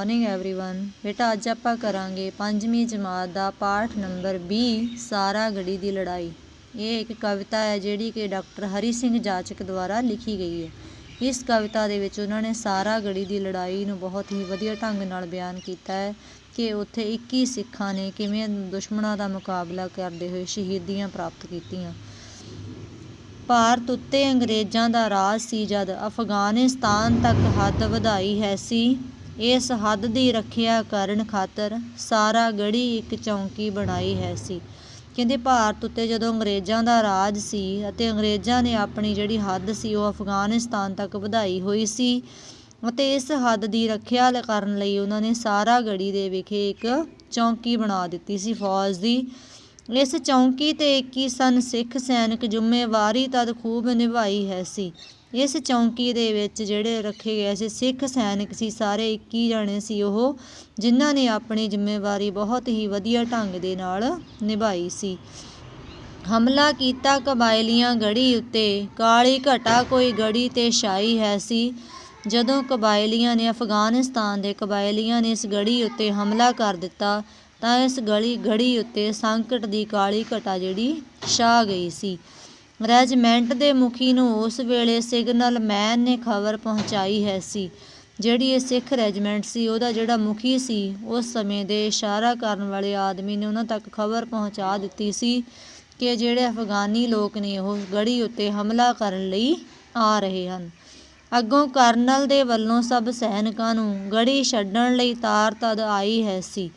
Morning everyone. बेटा अज आपां करांगे पंजवीं जमात का पाठ नंबर 20 सारागढ़ी की लड़ाई। ये एक कविता है जिहड़ी कि डॉक्टर हरि सिंह जाचक द्वारा लिखी गई है। इस कविता दे विच उन्होंने सारागढ़ी की लड़ाई नूं बहुत ही वधिया ढंग नाल बयान किया है कि उत्थे 21 सिखां ने किवें दुश्मनां दा मुकाबला करदे होए शहीदियां प्राप्त कीतियां। भारत उत्ते अंग्रेज़ां दा राज सी जद अफगानिस्तान तक हद वधाई है सी। इस हद की रखिया करन खातर सारागढ़ी एक चौंकी बनाई है सी। कहते भारत उत्ते जदों अंग्रेज़ां दा राज सी अते अंग्रेज़ां ने अपनी जिहड़ी हद सी वो अफगानिस्तान तक वधाई हुई सी अते इस हद की रखिया करन लई उन्हां ने सारागढ़ी दे विखे एक चौंकी बना दित्ती सी फौज की। इस चौंकी ते 21 सन सिख सैनिक जिम्मेवारी तद खूब निभाई है सी। इस चौंकी दे विच जिहड़े रखे गए सी सिख सैनिक सी सारे 21 जने सी ओह जिन्हां ने अपनी जिम्मेवारी बहुत ही वधिया ढंग दे नाल निभाई सी। हमला कीता कबायलियां गढ़ी उत्ते काली घटा कोई गढ़ी ते छाई है सी। जदों कबायलियां ने अफगानिस्तान के कबायलियां ने इस गढ़ी उत्ते हमला कर दिता तां इस गढ़ी उत्ते संकट की काली घटा जिहड़ी छा गई सी। रैजीमेंट के मुखी नूं उस वेले सिग्नल मैन ने खबर पहुँचाई है सी। जिहड़ी ये सिख रैजीमेंट सी उहदा जिहड़ा मुखी सी उस समय दे इशारा करन वाले आदमी ने उन्हां तक खबर पहुँचा दित्ती सी कि जिहड़े अफगानी लोग ने ओह गढ़ी उत्ते हमला करन लई आ रहे हन। अगों करनल दे वल्लों सब सैनिकां नूं गढ़ी छड्डण लई तार तद आई है सी।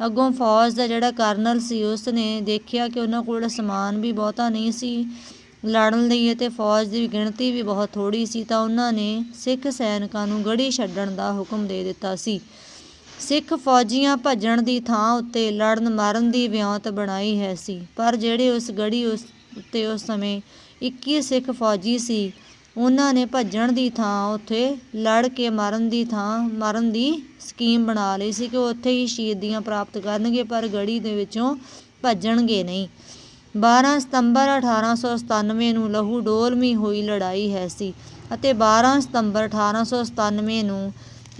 अगों फौज का जिहड़ा करनल सी उसने देखिया कि उन्हां कोल समान भी बहुता नहीं सी लड़न लई ते फौज की गिणती भी बहुत थोड़ी सी तां उन्हां ने सिख सैनिकां नूं गढ़ी छड्डण दा हुक्म दे दिता सी। सिख फौजियां भज्जण दी थां उत्ते लड़न मरण दी विਉਂਤ बनाई है सी। पर जिहड़े उस गढ़ी उत्ते उस समय 21 सिख फौजी सी उन्हां ने भज्जण दी थां उत्थे लड़ के मरण दी स्कीम बना लई सी कि उत्थे ही शहीदियां प्राप्त करनगे पर गढ़ी दे विचों भज्जणगे नहीं। 12 सितंबर 1897 नूं लहू डोलमी हुई लड़ाई है सी अते 12 सितंबर 1897 नूं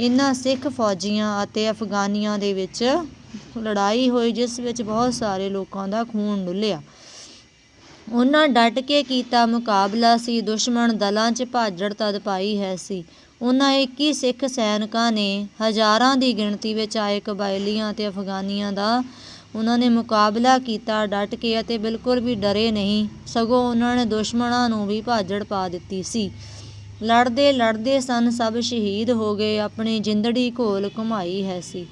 इन्हां सिख फौजियां अते अफगानियां दे विच लड़ाई हुई जिस विच बहुत सारे लोगों का खून डुलिया। उन्हां डट के कीता मुकाबला सी दुश्मन दलां च भाजड़ तद पाई है सी। उन्हां 21 सिख सैनिकां ने हज़ारां दी गिणती विच आए कबायलियां ते अफगानियां दा उन्होंने मुकाबला किया डट के अते बिल्कुल भी डरे नहीं सगों उन्होंने दुश्मनों नूं भी भाजड़ पा दित्ती सी। लड़दे लड़दे सन सब शहीद हो गए अपनी जिंदड़ी घोल घुमाई है सी।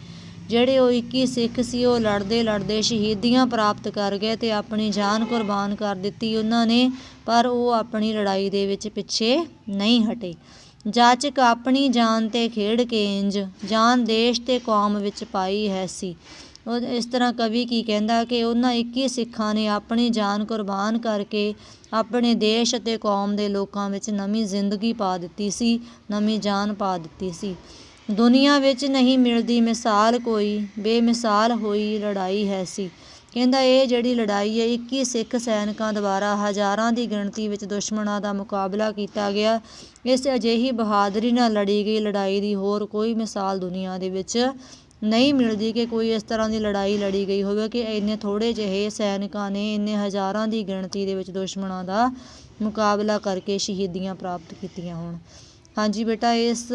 ਜਿਹੜੇ ਉਹ 21 ਸਿੱਖ ਸੀ ਉਹ ਲੜਦੇ ਲੜਦੇ ਸ਼ਹੀਦੀਆਂ ਪ੍ਰਾਪਤ ਕਰ ਗਏ ਤੇ ਆਪਣੀ ਜਾਨ ਕੁਰਬਾਨ ਕਰ ਦਿੱਤੀ ਉਹਨਾਂ ਨੇ ਪਰ ਉਹ ਆਪਣੀ ਲੜਾਈ ਦੇ ਵਿੱਚ ਪਿੱਛੇ ਨਹੀਂ ਹਟੇ। ਜਾਚਕ ਆਪਣੀ ਜਾਨ ਤੇ ਖੇਡ ਕੇ ਇੰਜ ਜਾਨ ਦੇਸ਼ ਤੇ ਕੌਮ ਵਿੱਚ ਪਾਈ ਹੈ ਸੀ। ਉਹ ਇਸ ਤਰ੍ਹਾਂ ਕਵੀ ਕੀ ਕਹਿੰਦਾ ਕਿ ਉਹਨਾਂ 21 ਸਿੱਖਾਂ ਨੇ ਆਪਣੀ ਜਾਨ ਕੁਰਬਾਨ ਕਰਕੇ ਆਪਣੇ ਦੇਸ਼ ਅਤੇ ਕੌਮ ਦੇ ਲੋਕਾਂ ਵਿੱਚ ਨਵੀਂ ਜ਼ਿੰਦਗੀ ਪਾ ਦਿੱਤੀ ਸੀ, ਨਵੀਂ ਜਾਨ ਪਾ ਦਿੱਤੀ ਸੀ। दुनिया विच नहीं मिलती मिसाल कोई बेमिसाल हुई लड़ाई है सी। कहता ये जिहड़ी लड़ाई है 21 सिख सैनिकों द्वारा हज़ारां की गिणती विच दुश्मनों का मुकाबला किया गया। इस अजिही बहादुरी नाल लड़ी गई लड़ाई की होर कोई मिसाल दुनिया दे विच नहीं मिलती कि कोई इस तरह की लड़ाई लड़ी गई होवे कि इन्ने थोड़े जिहे सैनिकों ने इन्ने हज़ारां की गिणती दे विच दुश्मनों का मुकाबला करके शहीदियां प्राप्त कीतियां होण। हाँ जी बेटा इस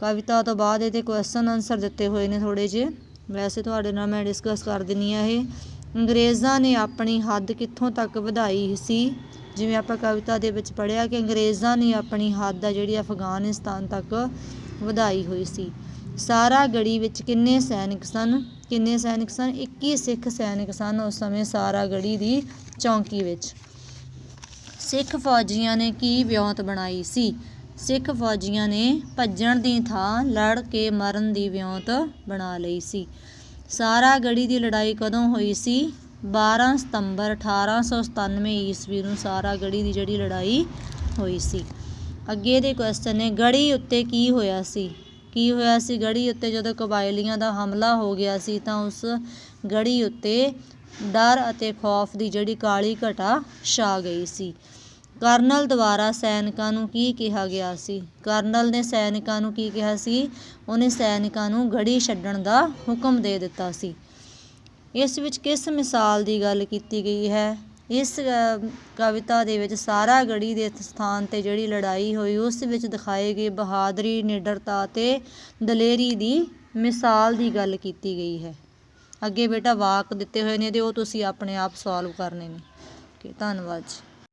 कविता तो बाद ये क्वेश्चन आंसर दिते हुए ने थोड़े जे वैसे तुहाडे नाल मैं डिस्कस कर दिनी है। अंग्रेज़ां ने अपनी हद कित्थों तक वधाई सी जिवें आपां कविता दे विच पढ़िया कि अंग्रेज़ां ने अपनी हद आ जिहड़ी अफगानिस्तान तक वधाई हुई सी। सारागढ़ी विच किन्ने सैनिक सन 21 सिख सैनिक सन उस समय सारागढ़ी दी चौंकी विच। सिख फौजियां ने की विਉਂਤ बनाई सी। सिख फौजियां ने भज्जण दी थां लड़ के मरण दी विਉਂਤ बना लई सी। सारागढ़ी दी लड़ाई कदों होई सी 12 सितंबर 1897 ईस्वी नूं सारागढ़ी दी जिहड़ी लड़ाई होई सी। अगे दे क्वेश्चन ने गढ़ी उत्ते की होया सी गढ़ी उत्ते जदों कबायलियां दा हमला हो गया सी तां उस गढ़ी उत्ते डर अते खौफ दी जिहड़ी काली घटा छा गई सी। ਕਰਨਲ ਦੁਆਰਾ ਸੈਨਿਕਾਂ ਨੂੰ ਕੀ ਕਿਹਾ ਗਿਆ ਸੀ? ਕਰਨਲ ਨੇ ਸੈਨਿਕਾਂ ਨੂੰ ਕੀ ਕਿਹਾ ਸੀ? ਉਹਨੇ ਸੈਨਿਕਾਂ ਨੂੰ ਗੜੀ ਛੱਡਣ ਦਾ ਹੁਕਮ ਦੇ ਦਿੱਤਾ ਸੀ। ਇਸ ਵਿੱਚ ਕਿਸ ਮਿਸਾਲ ਦੀ ਗੱਲ ਕੀਤੀ ਗਈ ਹੈ? ਇਸ ਕਵਿਤਾ ਦੇ ਵਿੱਚ ਸਾਰਾਗੜ੍ਹੀ ਦੇ ਸਥਾਨ 'ਤੇ ਜਿਹੜੀ ਲੜਾਈ ਹੋਈ ਉਸ ਵਿੱਚ ਦਿਖਾਈ ਗਈ ਬਹਾਦਰੀ, ਨਿਡਰਤਾ ਅਤੇ ਦਲੇਰੀ ਦੀ ਮਿਸਾਲ ਦੀ ਗੱਲ ਕੀਤੀ ਗਈ ਹੈ। ਅੱਗੇ ਬੇਟਾ ਵਾਕ ਦਿੱਤੇ ਹੋਏ ਨੇ ਅਤੇ ਉਹ ਤੁਸੀਂ ਆਪਣੇ ਆਪ ਸੋਲਵ ਕਰਨੇ ਨੇ। ਓਕੇ, ਧੰਨਵਾਦ ਜੀ।